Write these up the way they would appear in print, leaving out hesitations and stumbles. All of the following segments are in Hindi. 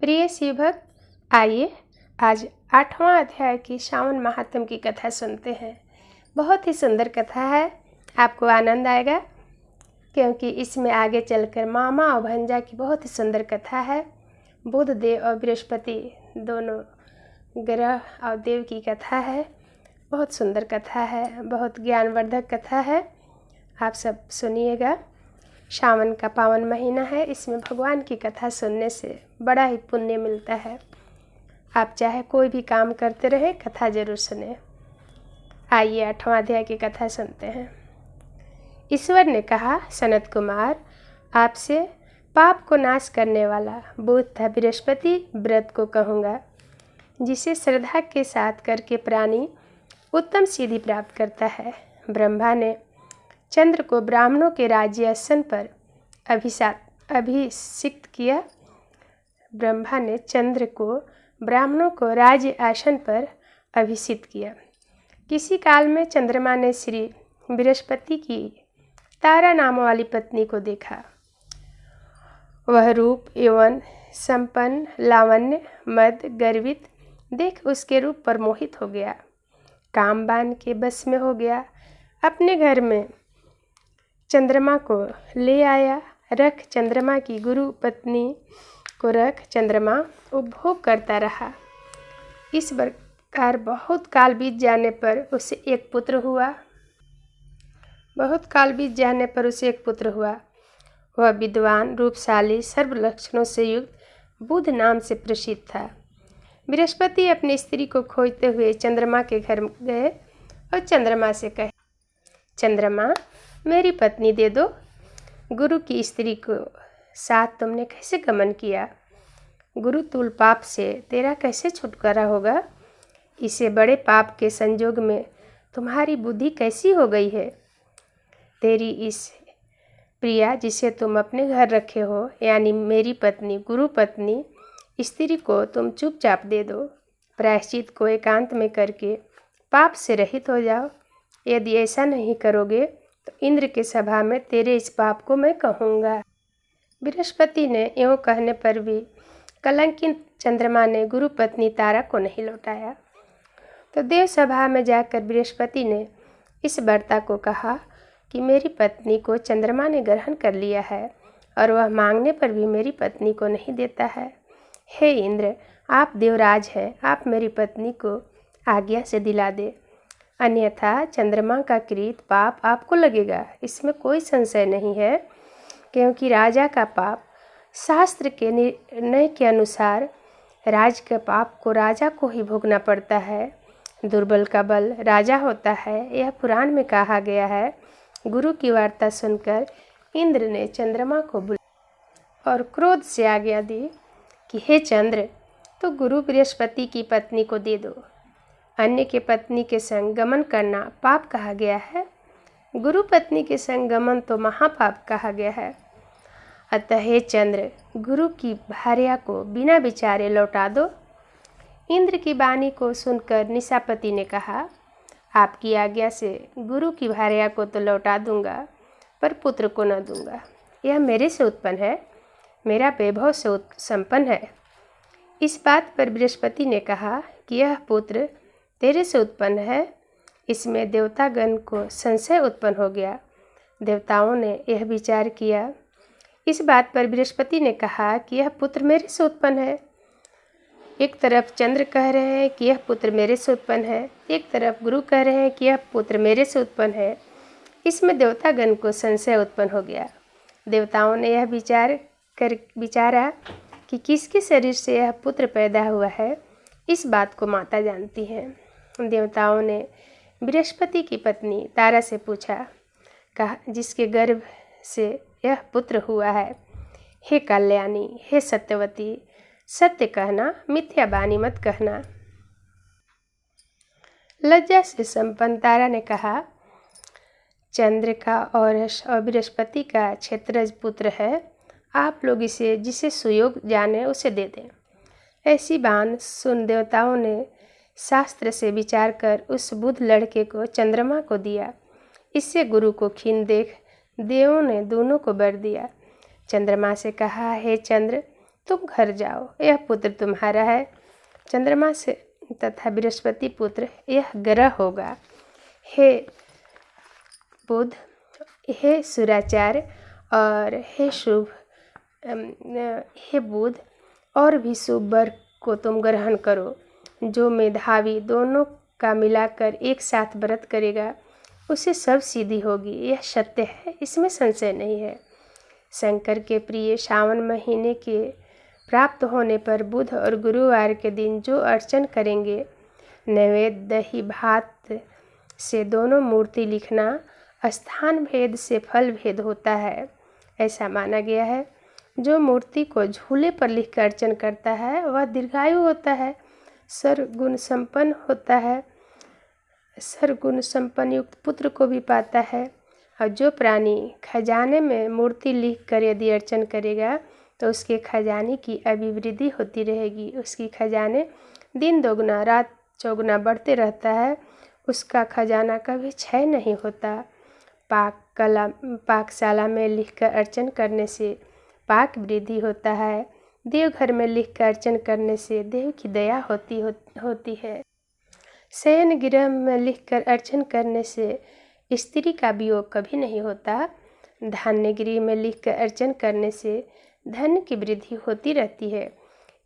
प्रिय शिवभक्त, आइए आज 8वां अध्याय की श्रावण महात्म की कथा सुनते हैं। बहुत ही सुंदर कथा है, आपको आनंद आएगा क्योंकि इसमें आगे चलकर मामा और भंजा की बहुत ही सुंदर कथा है। बुध देव और बृहस्पति दोनों ग्रह और देव की कथा है। बहुत सुंदर कथा है, बहुत ज्ञानवर्धक कथा है। आप सब सुनिएगा। श्रावण का पावन महीना है, इसमें भगवान की कथा सुनने से बड़ा ही पुण्य मिलता है। आप चाहे कोई भी काम करते रहे, कथा जरूर सुने। आइए 8वां अध्याय की कथा सुनते हैं। ईश्वर ने कहा, सनत कुमार, आपसे पाप को नाश करने वाला बुध तथा बृहस्पति व्रत को कहूँगा, जिसे श्रद्धा के साथ करके प्राणी उत्तम सिद्धि प्राप्त करता है। ब्रह्मा ने चंद्र को ब्राह्मणों के राज्य आसन पर अभिषिक्त किया। ब्रह्मा ने चंद्र को ब्राह्मणों को राज्य आसन पर अभिषिक्त किया। किसी काल में चंद्रमा ने श्री बृहस्पति की तारा नाम वाली पत्नी को देखा। वह रूप एवं संपन्न, लावण्य, मद, गर्वित देख उसके रूप पर मोहित हो गया। कामबान के बस में हो गया। अपने घर में चंद्रमा को ले आया। रख चंद्रमा की गुरु पत्नी को रख चंद्रमा उपभोग करता रहा। इस प्रकार बहुत काल बीत जाने पर उसे एक पुत्र हुआ। वह विद्वान, रूपशाली, सर्व लक्षणों से युक्त बुध नाम से प्रसिद्ध था। बृहस्पति अपनी स्त्री को खोजते हुए चंद्रमा के घर गए और चंद्रमा से कहे, चंद्रमा, मेरी पत्नी दे दो। गुरु की स्त्री को साथ तुमने कैसे गमन किया? गुरु तुल पाप से तेरा कैसे छुटकारा होगा? इसे बड़े पाप के संजोग में तुम्हारी बुद्धि कैसी हो गई है? तेरी इस प्रिया जिसे तुम अपने घर रखे हो, यानी मेरी पत्नी, गुरु पत्नी स्त्री को तुम चुपचाप दे दो। प्रायश्चित को एकांत में करके पाप से रहित हो जाओ। यदि ऐसा नहीं करोगे तो इंद्र के सभा में तेरे इस पाप को मैं कहूँगा। बृहस्पति ने यूँ कहने पर भी कलंकित चंद्रमा ने गुरु पत्नी तारा को नहीं लौटाया। तो देव सभा में जाकर बृहस्पति ने इस वार्ता को कहा कि मेरी पत्नी को चंद्रमा ने ग्रहण कर लिया है और वह मांगने पर भी मेरी पत्नी को नहीं देता है। हे इंद्र, आप देवराज हैं, आप मेरी पत्नी को आज्ञा से दिला दे, अन्यथा चंद्रमा का कृत पाप आपको लगेगा। इसमें कोई संशय नहीं है, क्योंकि राजा का पाप शास्त्र के निर्णय के अनुसार राज के पाप को राजा को ही भोगना पड़ता है। दुर्बल का बल राजा होता है, यह पुराण में कहा गया है। गुरु की वार्ता सुनकर इंद्र ने चंद्रमा को बुलाया और क्रोध से आज्ञा दी कि हे चंद्र, तो गुरु बृहस्पति की पत्नी को दे दो। अन्य के पत्नी के संग गमन करना पाप कहा गया है, गुरु पत्नी के संग गमन तो महापाप कहा गया है। अतः हे चंद्र, गुरु की भार्या को बिना विचारे लौटा दो। इंद्र की वाणी को सुनकर निशापति ने कहा, आपकी आज्ञा से गुरु की भार्या को तो लौटा दूंगा, पर पुत्र को न दूंगा। यह मेरे से उत्पन्न है, मेरा वैभव से संपन्न है। इस बात पर बृहस्पति ने कहा कि यह पुत्र तेरे से उत्पन्न है। इसमें देवतागण को संशय उत्पन्न हो गया। देवताओं ने यह विचार किया। इस बात पर बृहस्पति ने कहा कि यह पुत्र मेरे से उत्पन्न है। एक तरफ चंद्र कह रहे हैं कि यह पुत्र मेरे से उत्पन्न है, एक तरफ गुरु कह रहे हैं कि यह पुत्र मेरे से उत्पन्न है। इसमें देवतागण को संशय उत्पन्न हो गया। देवताओं ने यह विचारा कि किसके शरीर से यह पुत्र पैदा हुआ है, इस बात को माता जानती है। देवताओं ने बृहस्पति की पत्नी तारा से पूछा, कहा, जिसके गर्भ से यह पुत्र हुआ है, हे कल्याणी, हे सत्यवती, सत्य कहना, मिथ्या बानी मत कहना। लज्जा से संपन्न तारा ने कहा, चंद्र का और बृहस्पति का क्षेत्रज पुत्र है। आप लोग इसे जिसे सुयोग जाने उसे दे दें। ऐसी बात सुन देवताओं ने शास्त्र से विचार कर उस बुध लड़के को चंद्रमा को दिया। इससे गुरु को खीन देख देवों ने दोनों को वर दिया। चंद्रमा से कहा, हे चंद्र, तुम घर जाओ, यह पुत्र तुम्हारा है। चंद्रमा से तथा बृहस्पति पुत्र यह ग्रह होगा। हे बुध, हे सुराचार्य और हे शुभ, हे बुध, और भी शुभ वर को तुम ग्रहण करो। जो मेधावी दोनों का मिलाकर एक साथ व्रत करेगा उसे सब सिद्धि होगी, यह सत्य है, इसमें संशय नहीं है। शंकर के प्रिय सावन महीने के प्राप्त होने पर बुध और गुरुवार के दिन जो अर्चन करेंगे, नैवेद्य दही भात से दोनों मूर्ति लिखना स्थान भेद से फल भेद होता है। ऐसा माना गया है, जो मूर्ति को झूले पर लिख कर अर्चन करता है वह दीर्घायु होता है, सर्वगुण संपन्न होता है, सर्वगुण संपन्न युक्त पुत्र को भी पाता है। और जो प्राणी खजाने में मूर्ति लिख कर यदि अर्चन करेगा तो उसके खजाने की अभिवृद्धि होती रहेगी, उसकी खजाने दिन दोगुना रात चौगुना बढ़ते रहता है, उसका खजाना कभी क्षय नहीं होता। पाकशाला में लिखकर अर्चन करने से पाक वृद्धि होता है। देवघर में लिखकर अर्चन करने से देव की दया होती है। शयन गृह में लिखकर अर्चन करने से स्त्री का वियोग कभी नहीं होता। धान्य गृह में लिखकर अर्चन करने से धन की वृद्धि होती रहती है।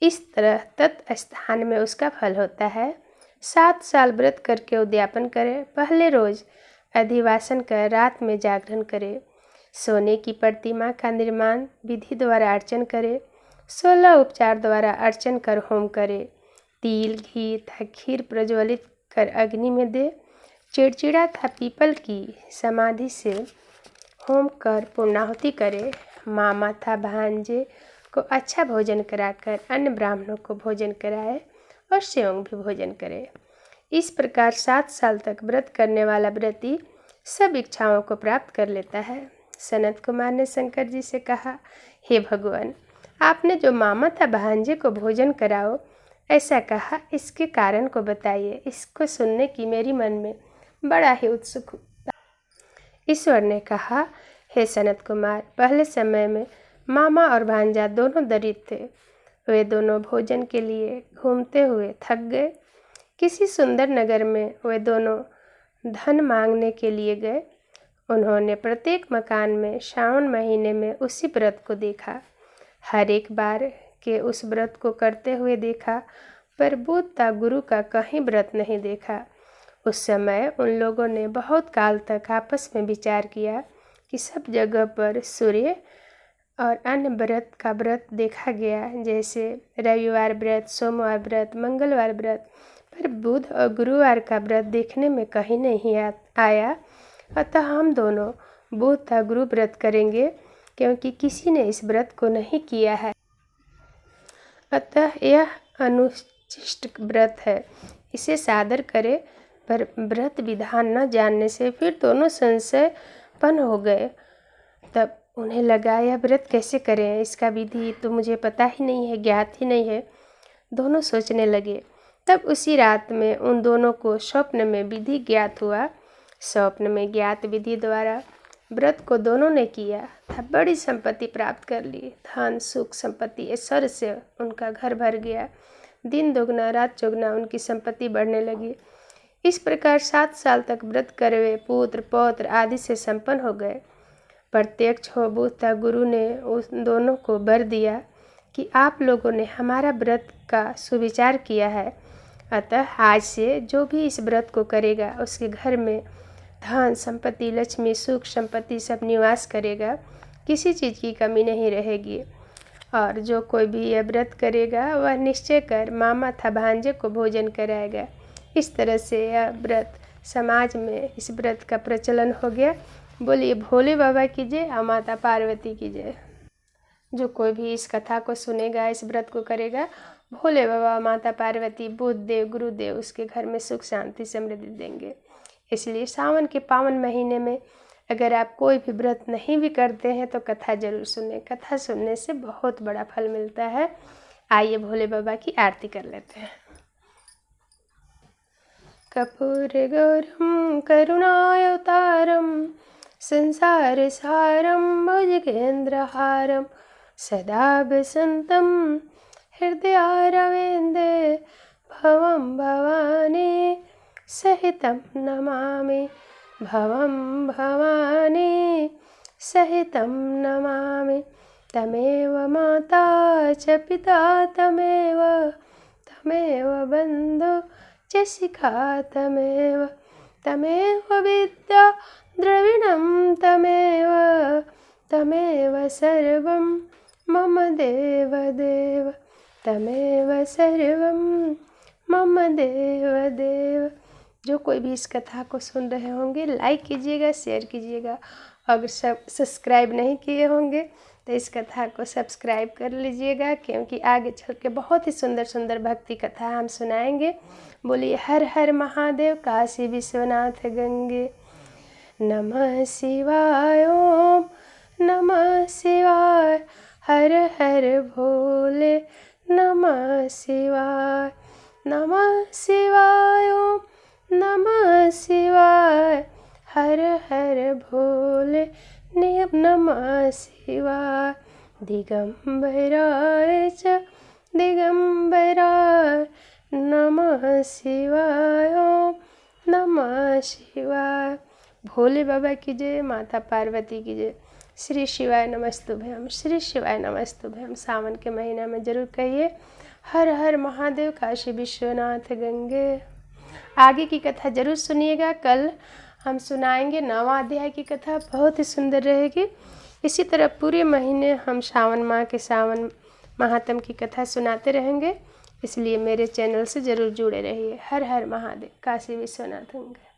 इस तरह तत्स्थान में उसका फल होता है। 7 साल व्रत करके उद्यापन करें। पहले रोज अधिवासन कर रात में जागरण करे। सोने की प्रतिमा का निर्माण विधि द्वारा अर्चन करे। 16 उपचार द्वारा अर्चन कर होम करे। तिल घी तथा खीर प्रज्वलित कर अग्नि में दे। चिड़चिड़ा था पीपल की समाधि से होम कर पूर्णाहुति करे। मामा था भांजे को अच्छा भोजन कराकर अन्य ब्राह्मणों को भोजन कराए और स्वयं भी भोजन करे। इस प्रकार 7 साल तक व्रत करने वाला व्रती सब इच्छाओं को प्राप्त कर लेता है। सनत कुमार ने शंकर जी से कहा, हे भगवान, आपने जो मामा था भांजे को भोजन कराओ ऐसा कहा, इसके कारण को बताइए। इसको सुनने की मेरी मन में बड़ा ही उत्सुक था। ईश्वर ने कहा, हे सनत कुमार, पहले समय में मामा और भांजा दोनों दरिद्र थे। वे दोनों भोजन के लिए घूमते हुए थक गए। किसी सुंदर नगर में वे दोनों धन मांगने के लिए गए। उन्होंने प्रत्येक मकान में श्रावण महीने में उसी व्रत को देखा। हर एक बार के उस व्रत को करते हुए देखा, पर बुद्ध गुरु का कहीं व्रत नहीं देखा। उस समय उन लोगों ने बहुत काल तक आपस में विचार किया कि सब जगह पर सूर्य और अन्य व्रत का व्रत देखा गया, जैसे रविवार व्रत, सोमवार व्रत, मंगलवार व्रत, पर बुध और गुरुवार का व्रत देखने में कहीं नहीं आया। अतः हम दोनों बुध तथा गुरु व्रत करेंगे, क्योंकि किसी ने इस व्रत को नहीं किया है। अतः यह अनुचिष्ट व्रत है, इसे सादर करे। पर व्रत विधान न जानने से फिर दोनों संशयपन हो गए। तब उन्हें लगा, यह व्रत कैसे करें, इसका विधि तो मुझे पता ही नहीं है, ज्ञात ही नहीं है। दोनों सोचने लगे। तब उसी रात में उन दोनों को स्वप्न में विधि ज्ञात हुआ। स्वप्न में ज्ञात विधि द्वारा व्रत को दोनों ने किया था। बड़ी संपत्ति प्राप्त कर ली। धन सुख संपत्ति ऐश्वर्य से उनका घर भर गया। दिन दोगुना रात चौगुना उनकी संपत्ति बढ़ने लगी। इस प्रकार 7 साल तक व्रत करवे पुत्र पौत्र आदि से संपन्न हो गए। प्रत्यक्ष हो बुद्ध गुरु ने उन दोनों को वर दिया कि आप लोगों ने हमारा व्रत का सुविचार किया है, अतः आज से जो भी इस व्रत को करेगा उसके घर में धन संपत्ति लक्ष्मी सुख संपत्ति सब निवास करेगा, किसी चीज़ की कमी नहीं रहेगी। और जो कोई भी यह व्रत करेगा वह निश्चय कर मामा था भांजे को भोजन कराएगा। इस तरह से यह व्रत समाज में इस व्रत का प्रचलन हो गया। बोलिए भोले बाबा की जय और माता पार्वती की जय। जो कोई भी इस कथा को सुनेगा, इस व्रत को करेगा, भोले बाबा माता पार्वती बुद्ध देव गुरुदेव उसके घर में सुख शांति समृद्धि देंगे। इसलिए सावन के पावन महीने में अगर आप कोई भी व्रत नहीं भी करते हैं तो कथा जरूर सुनें। कथा सुनने से बहुत बड़ा फल मिलता है। आइए भोले बाबा की आरती कर लेते हैं। कर्पूर गौरम करुणावतारम संसार सारम भुजगेन्द्रहारम सदा वसन्तं हृदयारविन्दे भवं भवानी सहितं नमामि भवं भवानी सहितं नमामि। तमेव माता च पिता तमेव बन्धु च शिखा तमेव विद्या द्रविणं तमेव सर्वं मम देव तमेव सर्वं मम देव। जो कोई भी इस कथा को सुन रहे होंगे लाइक कीजिएगा, शेयर कीजिएगा। अगर सब्सक्राइब नहीं किए होंगे तो इस कथा को सब्सक्राइब कर लीजिएगा, क्योंकि आगे चल के बहुत ही सुंदर सुंदर भक्ति कथा हम सुनाएंगे। बोलिए हर हर महादेव, काशी विश्वनाथ गंगे। नमः शिवाय, ओम नमः शिवाय, हर हर भोले नमः शिवाय। नमः शिवाय, ओम नमः शिवाय, हर हर भोले नमः शिवाय। दिगंबराय च दिगंबराय नमः शिवाय, ओम नमः शिवाय। भोले बाबा की जय, माता पार्वती की जय। श्री शिवाय नमस्तुभ्यम, श्री शिवाय नमस्तुभ्यम। सावन के महीना में जरूर कहिए हर हर महादेव, काशी विश्वनाथ गंगे। आगे की कथा जरूर सुनिएगा। कल हम सुनाएंगे 9वां अध्याय की कथा, बहुत ही सुंदर रहेगी। इसी तरह पूरे महीने हम सावन माह के सावन महात्म की कथा सुनाते रहेंगे, इसलिए मेरे चैनल से ज़रूर जुड़े रहिए। हर हर महादेव, काशी विश्वनाथ गंगे।